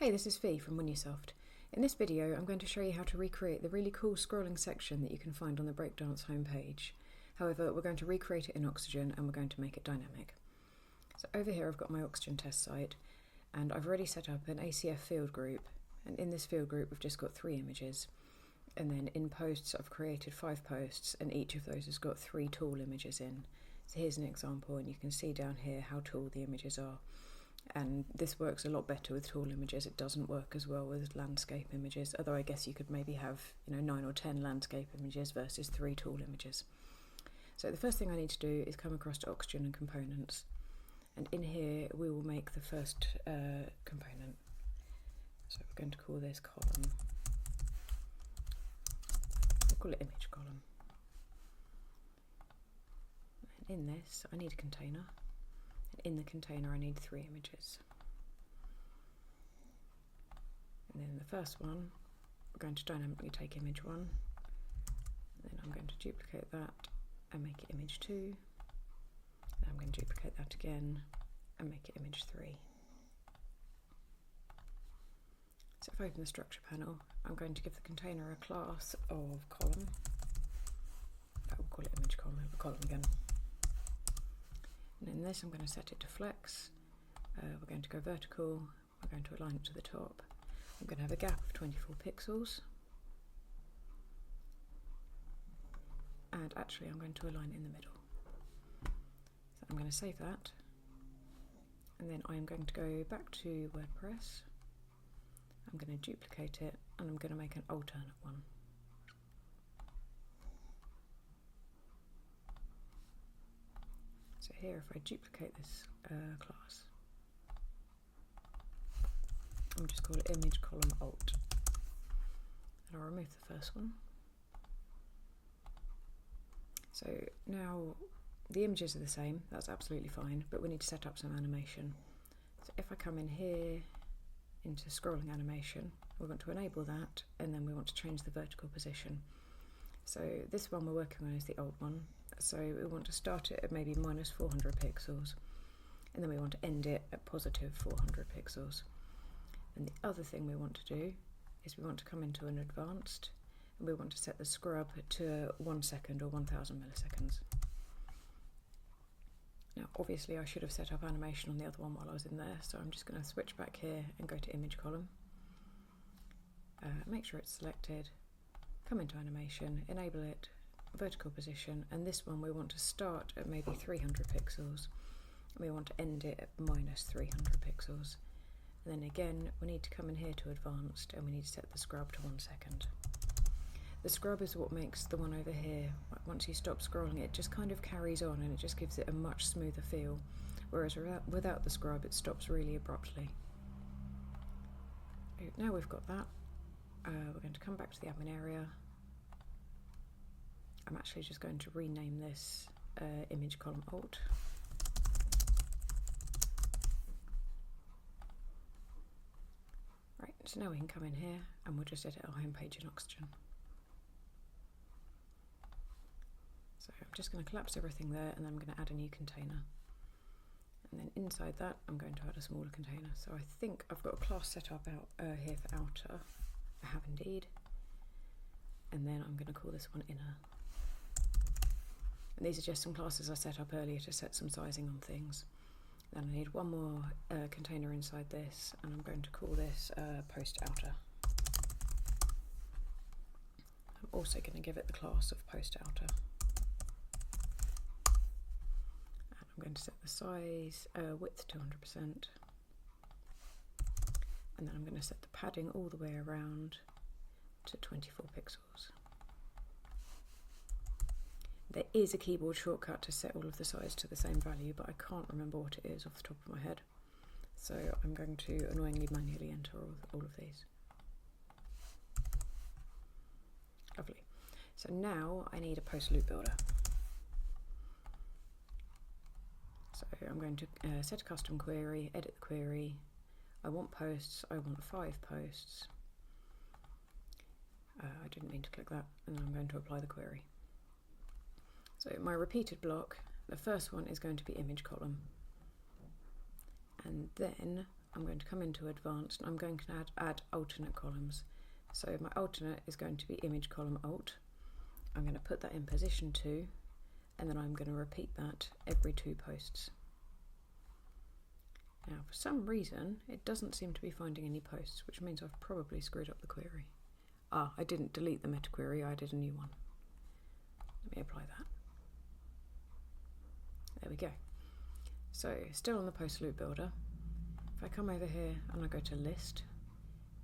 Hey, this is Fee from WinuSoft. In this video, I'm going to show you how to recreate the really cool scrolling section that you can find on the Breakdance homepage. However, we're going to recreate it in Oxygen and we're going to make it dynamic. So over here I've got my Oxygen test site and I've already set up an ACF field group, and in this field group we've just got 3 images. And then in posts I've created 5 posts and each of those has got 3 tool images in. So here's an example and you can see down here how tall the images are. And this works a lot better with tool images. It doesn't work as well with landscape images, although I guess you could maybe have 9 or 10 landscape images versus 3 tool images. So the first thing I need to do is come across to Oxygen and Components, and in here we will make the first component. So we're going to call this column. We'll call it image column. And in this I need a container. In the container I need 3 images. And then the first one, we're going to dynamically take image 1. Then I'm going to duplicate that and make it image 2. Then I'm going to duplicate that again and make it image 3. So if I open the structure panel, I'm going to give the container a class of column. We'll call it image column again. And in this I'm going to set it to flex, we're going to go vertical, we're going to align it to the top, I'm going to have a gap of 24 pixels, and actually I'm going to align in the middle. So I'm going to save that, and then I'm going to go back to WordPress, I'm going to duplicate it, and I'm going to make an alternate one. So here, if I duplicate this class, I'm just call it image column alt, and I'll remove the first one. So now the images are the same, that's absolutely fine, but we need to set up some animation. So if I come in here into scrolling animation, we want to enable that, and then we want to change the vertical position. So this one we're working on is the alt one. So we want to start it at maybe minus 400 pixels, and then we want to end it at positive 400 pixels. And the other thing we want to do is we want to come into an advanced, and we want to set the scrub to 1 second or 1000 milliseconds. Now obviously I should have set up animation on the other one while I was in there, so I'm just going to switch back here and go to image column, make sure it's selected, come into animation, enable it, vertical position, and this one we want to start at maybe 300 pixels and we want to end it at minus 300 pixels, and then again we need to come in here to advanced and we need to set the scrub to 1 second. The scrub is what makes the one over here, once you stop scrolling it just kind of carries on and it just gives it a much smoother feel, whereas without the scrub it stops really abruptly. Now we've got that, we're going to come back to the admin area. I'm actually just going to rename this image column alt. Right, so now we can come in here and we'll just edit our homepage in Oxygen. So I'm just going to collapse everything there, and then I'm going to add a new container. And then inside that I'm going to add a smaller container. So I think I've got a class set up out here for outer. I have indeed. And then I'm going to call this one inner. And these are just some classes I set up earlier to set some sizing on things. Then I need one more container inside this, and I'm going to call this post outer. I'm also going to give it the class of post outer. And I'm going to set the size width to 100%. And then I'm going to set the padding all the way around to 24 pixels. There is a keyboard shortcut to set all of the size to the same value, but I can't remember what it is off the top of my head. So I'm going to annoyingly manually enter all of these. Lovely. So now I need a post loop builder. So I'm going to set a custom query, edit the query. I want posts, I want 5 posts. I didn't mean to click that, and I'm going to apply the query. So my repeated block, the first one is going to be image column, and then I'm going to come into advanced and I'm going to add alternate columns. So my alternate is going to be image column alt. I'm going to put that in position 2 and then I'm going to repeat that every 2 posts. Now for some reason it doesn't seem to be finding any posts, which means I've probably screwed up the query. I didn't delete the meta query, I added a new one. Let me apply that. There we go. So still on the post loop builder, if I come over here and I go to list,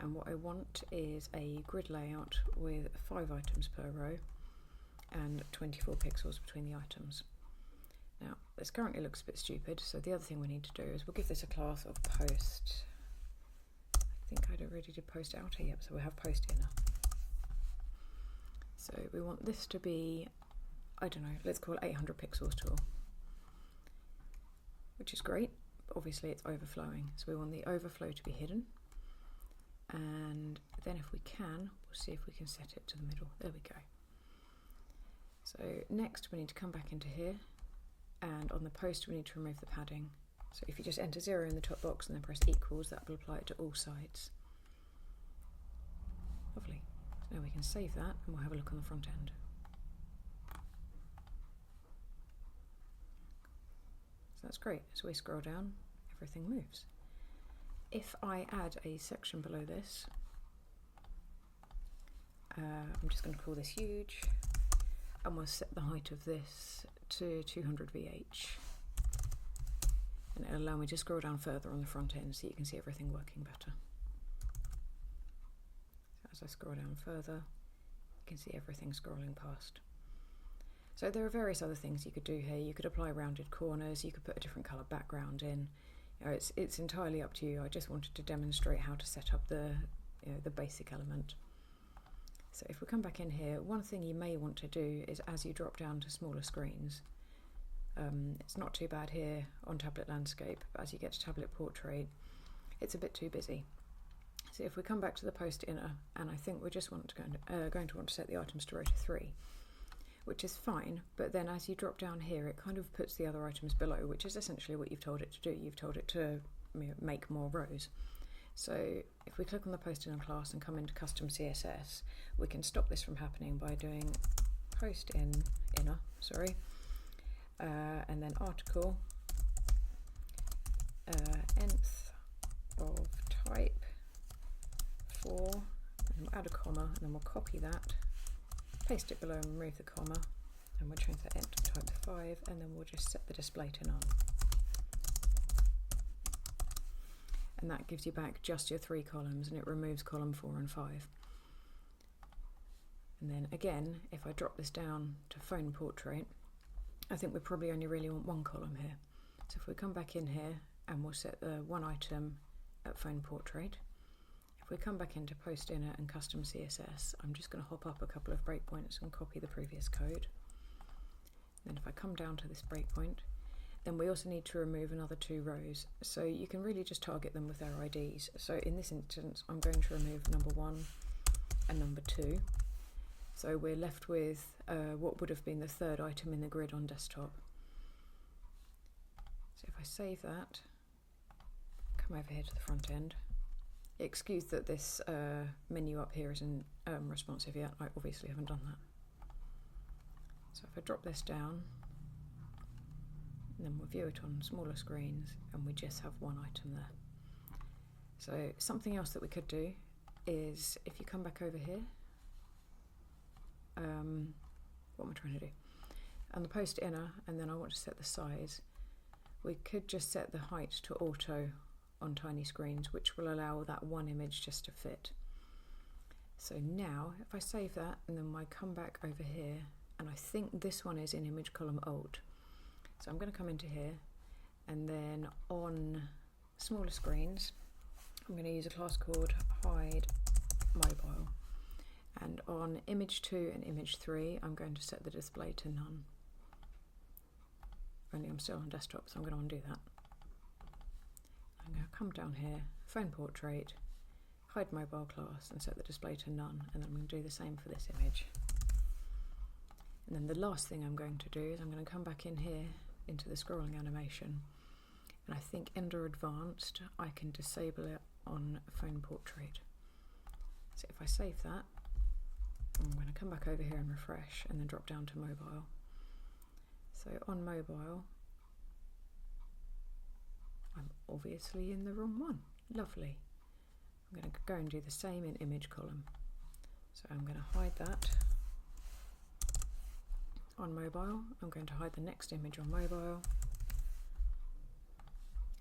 and what I want is a grid layout with 5 items per row and 24 pixels between the items. Now this currently looks a bit stupid, so the other thing we need to do is we'll give this a class of post. I think I already did post outer, yep, so we'll have post inner. So we want this to be, I don't know, let's call it 800 pixels tall, which is great, but obviously it's overflowing. So we want the overflow to be hidden. And then if we can, we'll see if we can set it to the middle. There we go. So next we need to come back into here, and on the post we need to remove the padding. So if you just enter 0 in the top box and then press equals, that will apply it to all sides. Lovely. So now we can save that and we'll have a look on the front end. So that's great. So we scroll down, everything moves. If I add a section below this, I'm just going to call this huge, and we'll set the height of this to 200 VH. And it'll allow me to scroll down further on the front end so you can see everything working better. So as I scroll down further, you can see everything scrolling past. So there are various other things you could do here. You could apply rounded corners, you could put a different colour background in. You know, it's entirely up to you. I just wanted to demonstrate how to set up the basic element. So if we come back in here, one thing you may want to do is as you drop down to smaller screens, it's not too bad here on tablet landscape, but as you get to tablet portrait, it's a bit too busy. So if we come back to the post inner, and I think we're just going to want to set the items to row to 3, which is fine, but then as you drop down here, it kind of puts the other items below, which is essentially what you've told it to do. You've told it to make more rows. So if we click on the post inner class and come into custom CSS, we can stop this from happening by doing post inner, and then article nth of type 4, and we'll add a comma, and then we'll copy that, paste it below and remove the comma, and we'll change that nth of type to 5, and then we'll just set the display to none. And that gives you back just your 3 columns, and it removes column 4 and 5. And then again, if I drop this down to phone portrait, I think we probably only really want 1 column here. So if we come back in here and we'll set the 1 item at phone portrait, if we come back into post inner and custom CSS, I'm just going to hop up a couple of breakpoints and copy the previous code. Then if I come down to this breakpoint, then we also need to remove another 2 rows. So you can really just target them with their IDs. So in this instance, I'm going to remove number 1 and number 2. So we're left with what would have been the 3rd item in the grid on desktop. So if I save that, come over here to the front end. Excuse that this menu up here isn't responsive yet. I obviously haven't done that. So if I drop this down, and then we'll view it on smaller screens, and we just have 1 item there. So something else that we could do is, if you come back over here, what am I trying to do? And the post inner, and then I want to set the size. We could just set the height to auto on tiny screens, which will allow that 1 image just to fit. So now, if I save that, and then I come back over here, and I think this one is in image column alt. So I'm going to come into here, and then on smaller screens, I'm going to use a class called hide mobile. And on image 2 and image 3, I'm going to set the display to none. Only I'm still on desktop, so I'm going to undo that. I'm going to come down here, phone portrait, hide mobile class, and set the display to none. And then I'm going to do the same for this image. And then the last thing I'm going to do is I'm going to come back in here into the scrolling animation, And I think under advanced, I can disable it on phone portrait. So if I save that, I'm going to come back over here and refresh and then drop down to mobile. So on mobile, I'm obviously in the wrong one. Lovely. I'm going to go and do the same in image column. So I'm going to hide that on mobile. I'm going to hide the next image on mobile.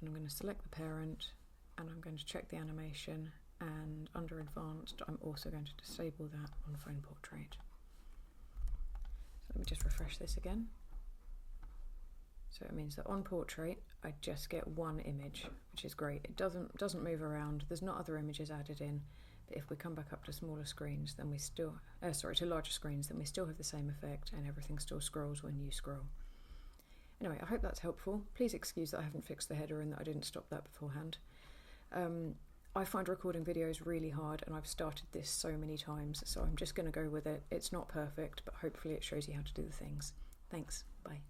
And I'm going to select the parent and I'm going to check the animation, and under advanced I'm also going to disable that on phone portrait. So let me just refresh this again. So it means that on portrait I just get one image, which is great. It doesn't move around, there's not other images added in, but if we come back up to smaller screens then we still, to larger screens, then we still have the same effect and everything still scrolls when you scroll. Anyway, I hope that's helpful. Please excuse that I haven't fixed the header and that I didn't stop that beforehand. I find recording videos really hard and I've started this so many times, so I'm just going to go with it. It's not perfect, but hopefully it shows you how to do the things. Thanks, bye.